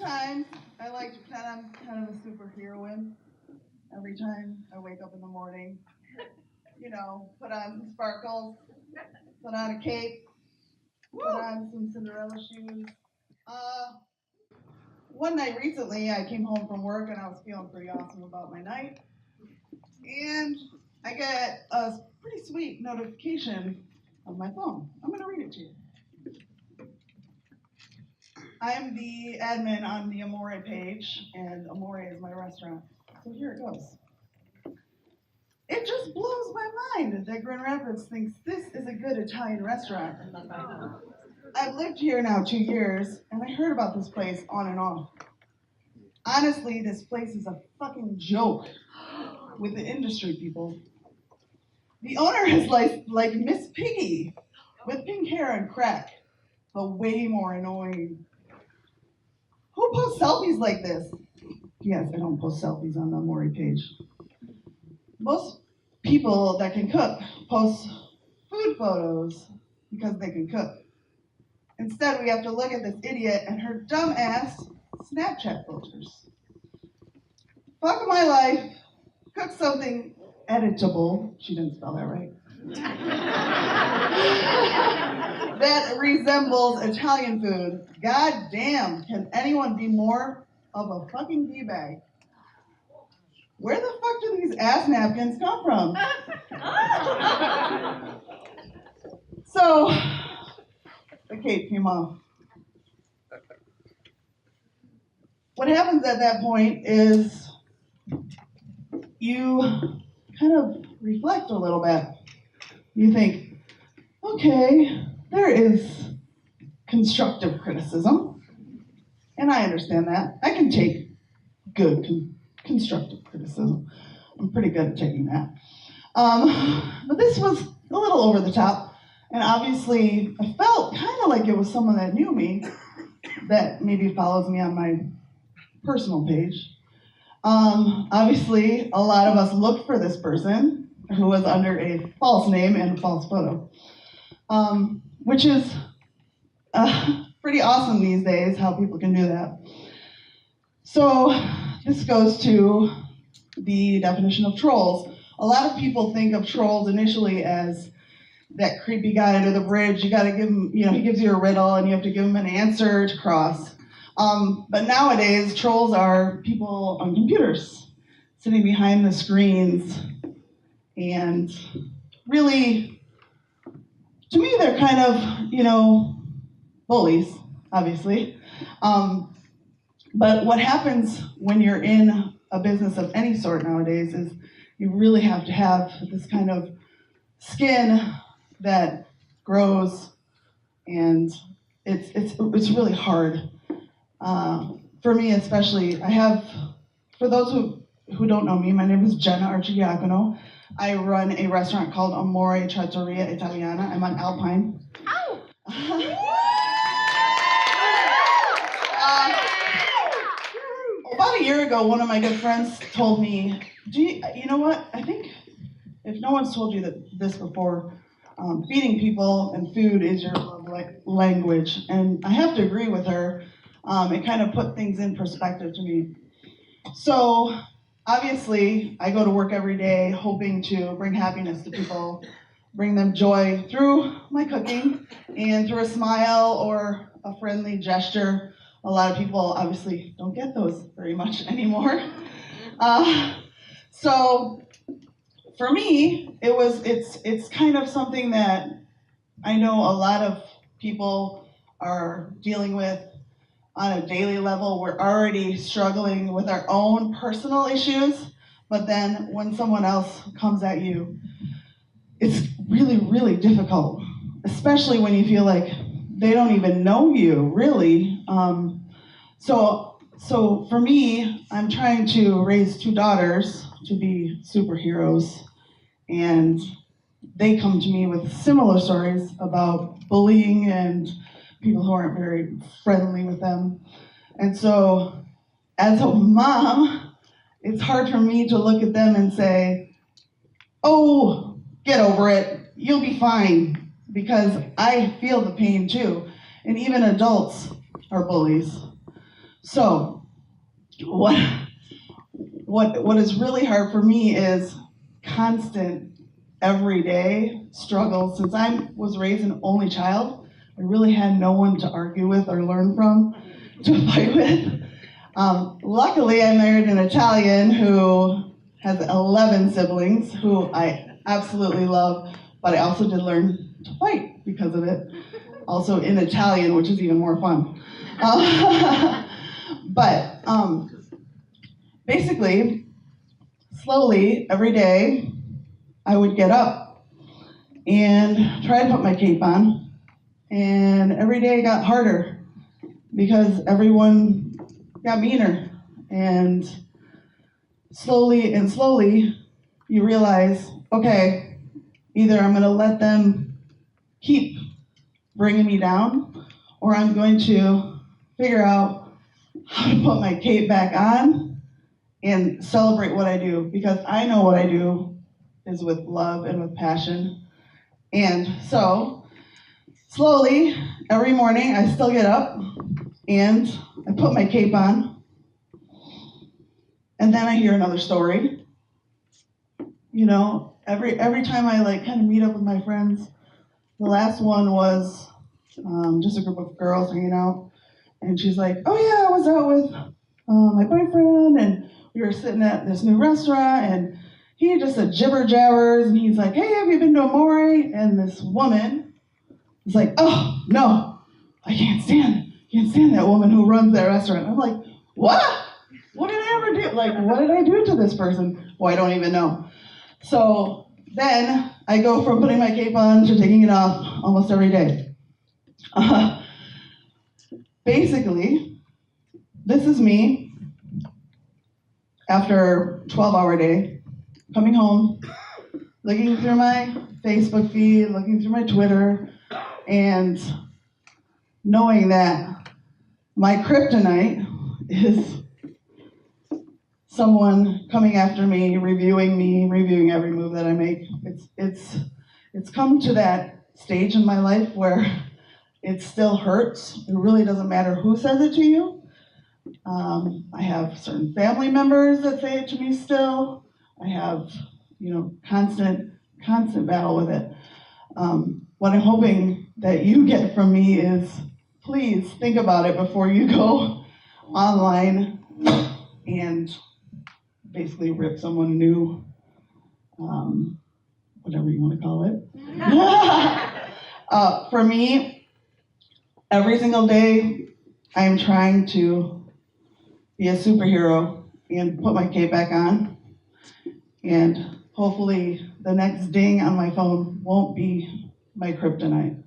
sometimes I like to pretend I'm kind of a superheroine every time I wake up in the morning. You know, put on some sparkles, put on a cape, put on some Cinderella shoes. Uh, One night recently, I came home from work and I was feeling pretty awesome about my night. And I get a pretty sweet notification on my phone. I'm going to read it to you. I am the admin on the Amore page, and Amore is my restaurant. So here it goes. It just blows my mind that Grand Rapids thinks this is a good Italian restaurant. I've lived here now 2 years, and I heard about this place on and off. Honestly, this place is a fucking joke with the industry people. The owner is like Miss Piggy, with pink hair and crack, but way more annoying. Who posts selfies like this? Yes, I don't post selfies on the Amore page. Most people that can cook post food photos because they can cook. Instead, we have to look at this idiot and her dumb ass Snapchat filters. Fuck my life, cook something editable, she didn't spell that right, that resembles Italian food. God damn, can anyone be more of a fucking D-bag? Where the fuck do these ass napkins come from? So, the cape came off. What happens at that point is you kind of reflect a little bit. You think, okay, there is constructive criticism, and I understand that. I can take good constructive criticism. I'm pretty good at taking that. But this was a little over the top, and obviously I felt kind of like it was someone that knew me, that maybe follows me on my personal page. Obviously, a lot of us looked for this person who was under a false name and a false photo, which is pretty awesome these days, how people can do that. So this goes to the definition of trolls. A lot of people think of trolls initially as that creepy guy under the bridge. You gotta give him, he gives you a riddle and you have to give him an answer to cross. But nowadays, trolls are people on computers, sitting behind the screens, and really, to me, they're kind of, bullies, obviously. But what happens when you're in a business of any sort nowadays is you really have to have this kind of skin that grows, and it's really hard. For me especially, for those who don't know me, my name is Jenna Arcidiacono. I run a restaurant called Amore Trattoria Italiana. I'm on Alpine. Ow! About a year ago, one of my good friends told me, you know what, I think if no one's told you this before, feeding people and food is your love language. And I have to agree with her. It kind of put things in perspective to me. So obviously, I go to work every day hoping to bring happiness to people, bring them joy through my cooking and through a smile or a friendly gesture. A lot of people obviously don't get those very much anymore. So for me, it's kind of something that I know a lot of people are dealing with on a daily level. We're already struggling with our own personal issues, but then when someone else comes at you, it's really, really difficult, especially when you feel like they don't even know you, really. So for me, I'm trying to raise 2 daughters to be superheroes, and they come to me with similar stories about bullying and people who aren't very friendly with them. And so, as a mom, it's hard for me to look at them and say, oh, get over it, you'll be fine, because I feel the pain too. And even adults are bullies. So, what is really hard for me is constant, everyday struggle. Since I was raised an only child, I really had no one to argue with or learn from, to fight with. Luckily, I married an Italian who has 11 siblings, who I absolutely love, but I also did learn to fight because of it. Also in Italian, which is even more fun. But basically, slowly, every day, I would get up and try to put my cape on. And every day it got harder because everyone got meaner. And slowly, you realize, okay, either I'm going to let them keep bringing me down, or I'm going to figure out how to put my cape back on and celebrate what I do, because I know what I do is with love and with passion. And so, slowly, every morning, I still get up and I put my cape on, and then I hear another story. You know, every time I kind of meet up with my friends, the last one was just a group of girls hanging out, and she's like, "Oh yeah, I was out with my boyfriend, and we were sitting at this new restaurant, and he just said jibber jabbers, and he's like, hey, have you been to Amore?" And this woman was like, "Oh no, I can't stand that woman who runs that restaurant." I'm like, "What? What did I ever do? What did I do to this person?" Well, I don't even know. So then I go from putting my cape on to taking it off almost every day. Basically, this is me after a 12-hour day, coming home, looking through my Facebook feed, looking through my Twitter, and knowing that my kryptonite is someone coming after me, reviewing every move that I make. It's come to that stage in my life where it still hurts. It really doesn't matter who says it to you. I have certain family members that say it to me still. I have, constant battle with it. What I'm hoping that you get from me is, please think about it before you go online and basically rip someone new, whatever you want to call it. For me, every single day, I am trying to be a superhero and put my cape back on. And hopefully the next ding on my phone won't be my kryptonite.